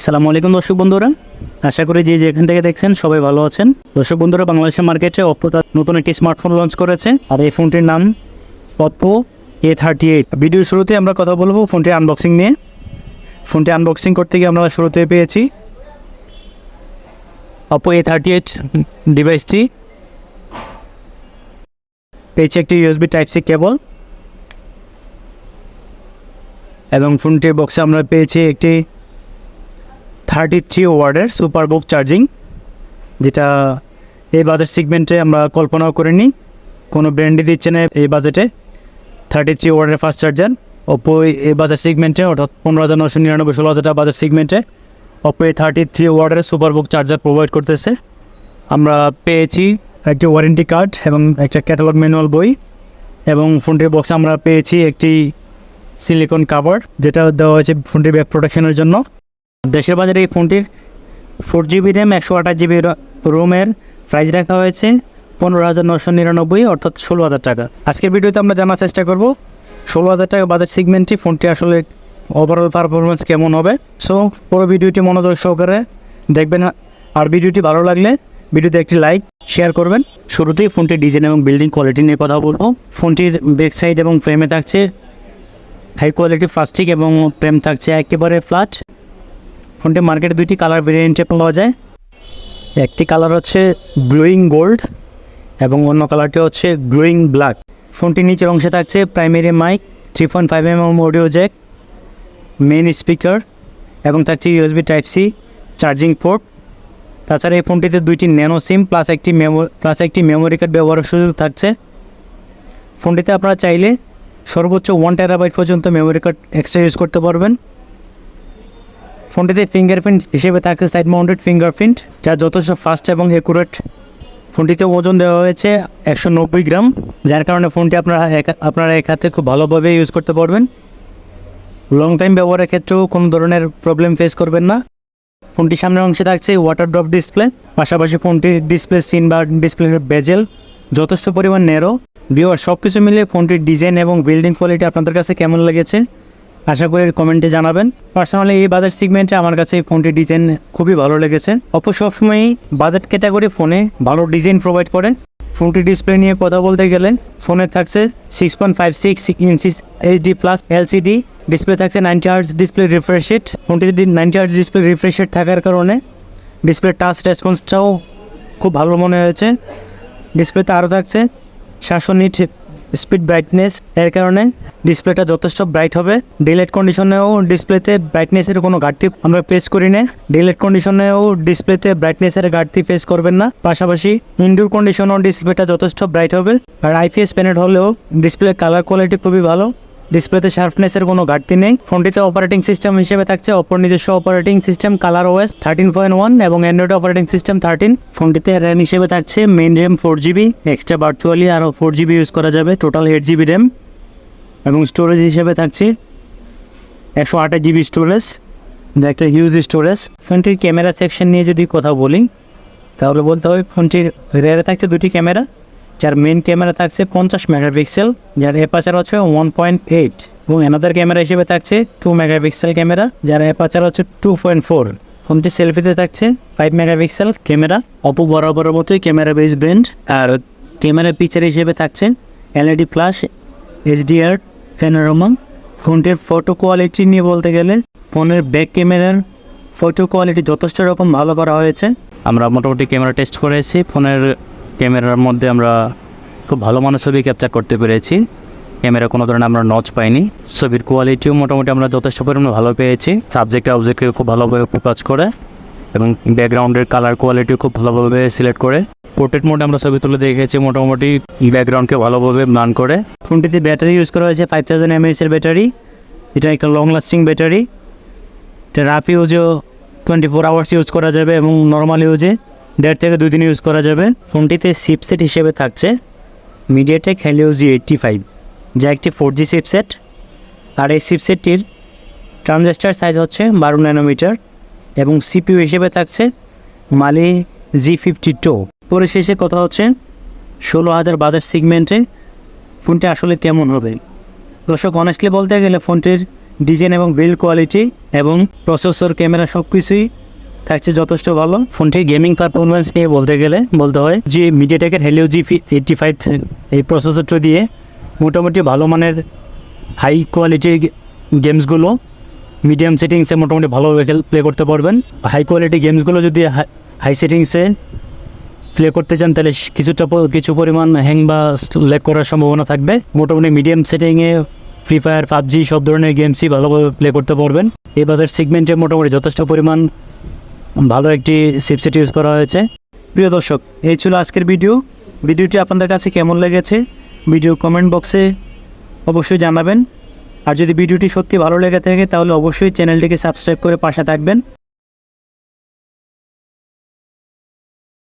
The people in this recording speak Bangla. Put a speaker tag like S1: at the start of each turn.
S1: আসসালামু আলাইকুম দর্শক বন্ধুরা, আশা করি যে যেখান থেকে দেখছেন সবাই ভালো আছেন। দর্শক বন্ধুরা, বাংলাদেশের মার্কেটে Oppo তার নতুন একটি স্মার্টফোন লঞ্চ করেছে, আর এই ফোনটির নাম Oppo A38। ভিডিওর শুরুতে আমরা কথা বলবো ফোনটির আনবক্সিং নিয়ে। ফোনটি আনবক্সিং করতে গিয়ে আমরা শুরুতে পেয়েছি Oppo A38 ডিভাইসটি, পেয়েছি একটি USB Type-C কেবল, এবং ফোনটির বক্সে আমরা পেয়েছি একটি 33 ওয়াটের সুপার বুক চার্জিং, যেটা এই বাজেট সেগমেন্টে আমরা কল্পনাও করিনি। কোনো ব্র্যান্ডই দিচ্ছে না এই বাজেটে 33 ওয়াটের ফাস্ট চার্জার। Oppo এই বাজেট সেগমেন্টে, অর্থাৎ 15,999 16,000 টাকা বাজেট সেগমেন্টে Oppo 33 ওয়াটের সুপার বুক চার্জার প্রোভাইড করতেছে। আমরা পেয়েছি একটি ওয়ারেন্টি কার্ড এবং একটা ক্যাটালগ ম্যানুয়াল বই, এবং ফোনটির বক্সে আমরা পেয়েছি একটি সিলিকন কাভার, যেটা দেওয়া হয়েছে ফোনটির ব্যাক প্রোটেকশনের জন্য। দেশের বাজারে এই ফোনটির 4GB র্যাম 128GB রোমের প্রাইস রাখা হয়েছে 15,999, অর্থাৎ 16,000 টাকা। আজকের ভিডিওতে আমরা জানার চেষ্টা করব 16,000 টাকা বাজেট সেগমেন্টে ফোনটি আসলে ওভারঅল পারফরমেন্স কেমন হবে। সো পুরো ভিডিওটি মনোযোগ সহকারে দেখবেন, আর ভিডিওটি ভালো লাগলে ভিডিওতে একটি লাইক শেয়ার করবেন। শুরুতেই ফোনটির ডিজাইন এবং বিল্ডিং কোয়ালিটি নিয়ে কথা বলবো। ফোনটির ব্যাক সাইড এবং ফ্রেমে থাকছে হাই কোয়ালিটি প্লাস্টিক এবং ফ্রেম থাকছে একেবারে ফ্ল্যাট। ফোনটি মার্কেটে দুইটি কালার ভেরিয়েন্টে পাওয়া যায়। একটি কালার হচ্ছে গ্লোয়িং গোল্ড এবং অন্য কালারটি হচ্ছে গ্লোয়িং ব্ল্যাক। ফোনটির নিচের অংশে থাকছে primary mic, 3.5mm audio jack, main speaker, এবং থাকছে USB Type-C চার্জিং পোর্ট। তাছাড়া এই ফোনটিতে দুইটি ন্যানো সিম প্লাস একটি মেমোরি কার্ড ব্যবহারের সুযোগ থাকছে। ফোনটিতে আপনারা চাইলে সর্বোচ্চ 1TB পর্যন্ত মেমোরি কার্ড এক্সট্রা ইউজ করতে পারবেন। ফোনটিতে ফিঙ্গারপ্রিন্ট হিসেবে থাকছে সাইড মাউন্টেড ফিঙ্গারপ্রিন্ট, যা যথেষ্ট ফাস্ট এবং অ্যাকুরেট। ফোনটিতে ওজন দেওয়া হয়েছে 190 গ্রাম, যার কারণে ফোনটি আপনারা এক হাতে খুব ভালোভাবে ইউজ করতে পারবেন। লং টাইম ব্যবহারের ক্ষেত্রেও কোনো ধরনের প্রবলেম ফেস করবেন না। ফোনটির সামনের অংশে থাকছে ওয়াটার ড্রপ ডিসপ্লে, পাশাপাশি ফোনটির ডিসপ্লে সিন বা ডিসপ্লের বেজেল যথেষ্ট পরিমাণ ন্যারো। ভিউয়ার, সব কিছু মিলিয়ে ফোনটির ডিজাইন এবং বিল্ডিং কোয়ালিটি আপনাদের কাছে কেমন লেগেছে আশা করি কমেন্টে জানাবেন। পার্সোনালি এই বাজেট সেগমেন্টে আমার কাছে এই ফোনটির ডিজাইন খুবই ভালো লেগেছে। Oppo সবসময়ই বাজেট ক্যাটাগরি ফোনে ভালো ডিজাইন প্রোভাইড করে। ফোনটির ডিসপ্লে নিয়ে কথা বলতে গেলে ফোনে থাকছে 6.56 ইঞ্চি HD+ LCD ডিসপ্লে, থাকছে 90Hz ডিসপ্লে রিফ্রেশ রেট। ফোনটিতে 90Hz ডিসপ্লে রিফ্রেশ রেট থাকার কারণে ডিসপ্লে টাচ রেসপন্সটাও খুব ভালো মনে হয়েছে। ডিসপ্লেতে আরও থাকছে 700 নিট স্পিড ব্রাইটনেস, এর কারণে ডিসপ্লেটা যথেষ্ট ব্রাইট হবে। ডিলাইট কন্ডিশনেও ডিসপ্লেতে ব্রাইটনেসের কোনো ঘাটতি আমরা ফেস করি না। ডিলাইট কন্ডিশনেও ডিসপ্লেতে ব্রাইটনেসের ঘাটতি ফেস করবেন না। পাশাপাশি ইনডোর কন্ডিশনেও ডিসপ্লেটা যথেষ্ট ব্রাইট হবে। আর IPS প্যানেল হলেও ডিসপ্লে কালার কোয়ালিটি খুবই ভালো, ডিসপ্লেতে শার্পনেসের কোনো ঘাটতি নেই। ফোনটিতে অপারেটিং সিস্টেম হিসেবে থাকছে Oppo নিজস্ব অপারেটিং সিস্টেম ColorOS 13.1 এবং অ্যান্ড্রয়েড অপারেটিং সিস্টেম 13। ফোনটিতে র্যাম হিসেবে থাকছে main RAM 4GB, extra virtually আরও 4GB ইউজ করা যাবে, টোটাল 8GB র্যাম। এবং স্টোরেজ হিসেবে থাকছে 128GB স্টোরেজ, যা একটা হিউজ স্টোরেজ। ফোনটির ক্যামেরা সেকশন নিয়ে যদি কথা বলি তাহলে বলতে হবে ফোনটির রেয়ারে থাকছে দুটি ক্যামেরা, যার মেইন ক্যামেরা থাকছে 50 মেগাপিক্সেল, যার অ্যাপারচার হচ্ছে 1.8, এবং অ্যানাদার ক্যামেরা হিসেবে থাকছে 2 মেগাপিক্সেল ক্যামেরা, যার অ্যাপারচার হচ্ছে 2.4। ফোনটি সেলফিতে থাকছে 5 মেগাপিক্সেল ক্যামেরা, Oppo বরাবরের মতোই ক্যামেরা বেস ব্র্যান্ড। আর ক্যামেরা পিকচার হিসেবে থাকছে LED ফ্ল্যাশ, HDR প্যানোরামা। ফোনটির ফটো কোয়ালিটি নিয়ে বলতে গেলে ফোনের ব্যাক ক্যামেরার ফটো কোয়ালিটি যথেষ্ট রকম ভালো করা হয়েছে। আমরা মোটামুটি ক্যামেরা টেস্ট করেছি, ফোনের ক্যামেরার মধ্যে আমরা খুব ভালো মানের ছবি ক্যাপচার করতে পেরেছি। ক্যামেরা কোনো ধরনের আমরা নচ পাইনি। ছবির কোয়ালিটিও মোটামুটি আমরা যথেষ্ট পরিমাণে ভালো পেয়েছি। অবজেক্টকে খুব ভালোভাবে ফোকাস করে এবং ব্যাকগ্রাউন্ডের কালার কোয়ালিটিও খুব ভালোভাবে সিলেক্ট করে। পোর্ট্রেট মোডে আমরা ছবি তুলে দেখেছি, মোটামুটি ব্যাকগ্রাউন্ডকে ভালোভাবে ব্লান করে। ফোনটিতে ব্যাটারি ইউজ করা হয়েছে 5000 mAh এর ব্যাটারি, এটা একটা লং লাস্টিং ব্যাটারি। এটা রাফ ইউজেও 24 আওয়ার্স ইউজ করা যাবে এবং নর্মাল ইউজে 1.5 থেকে 2 দিন ইউজ করা যাবে। ফোনটিতে চিপসেট হিসেবে থাকছে MediaTek Helio G85, যা একটি 4G চিপসেট। আর এই চিপসেটটির ট্রানজিস্টার সাইজ হচ্ছে 12 ন্যানোমিটার এবং CPU হিসেবে থাকছে Mali G52। পরিশেষে কথা হচ্ছে 16,000 বাজেট সেগমেন্টে ফোনটি আসলে কেমন হবে। দর্শক, অনেস্টলি বলতে গেলে ফোনটির ডিজাইন এবং বিল্ড কোয়ালিটি এবং প্রসেসর, ক্যামেরা সব কিছুই থাকছে যথেষ্ট ভালো। ফোনটির গেমিং পারফরমেন্স নিয়ে বলতে হয় যে মিডিয়াটেকের হেলিও G85 এই প্রসেসরটা দিয়ে মোটামুটি ভালো মানের হাই কোয়ালিটির গেমসগুলো মিডিয়াম সেটিংসে মোটামুটি ভালোভাবে প্লে করতে পারবেন। হাই কোয়ালিটি গেমসগুলো যদি হাই সেটিংসে প্লে করতে চান তাহলে কিছু পরিমাণ হ্যাং বা ল্যাগ করার সম্ভাবনা থাকবে। মোটামুটি মিডিয়াম সেটিংয়ে ফ্রি ফায়ার, পাবজি সব ধরনের গেমসই ভালোভাবে প্লে করতে পারবেন। এই বাজার সেগমেন্টে মোটামুটি যথেষ্ট পরিমাণ ভালো একটি চিপসেট ইউজ করা হয়েছে। প্রিয় দর্শক, এই ছিল আজকের ভিডিওটি আপনাদের কাছে কেমন লেগেছে ভিডিও কমেন্ট বক্সে অবশ্যই জানাবেন। আর যদি ভিডিওটি সত্যি ভালো লেগে থাকে তাহলে অবশ্যই চ্যানেলটিকে সাবস্ক্রাইব করে পাশে থাকবেন।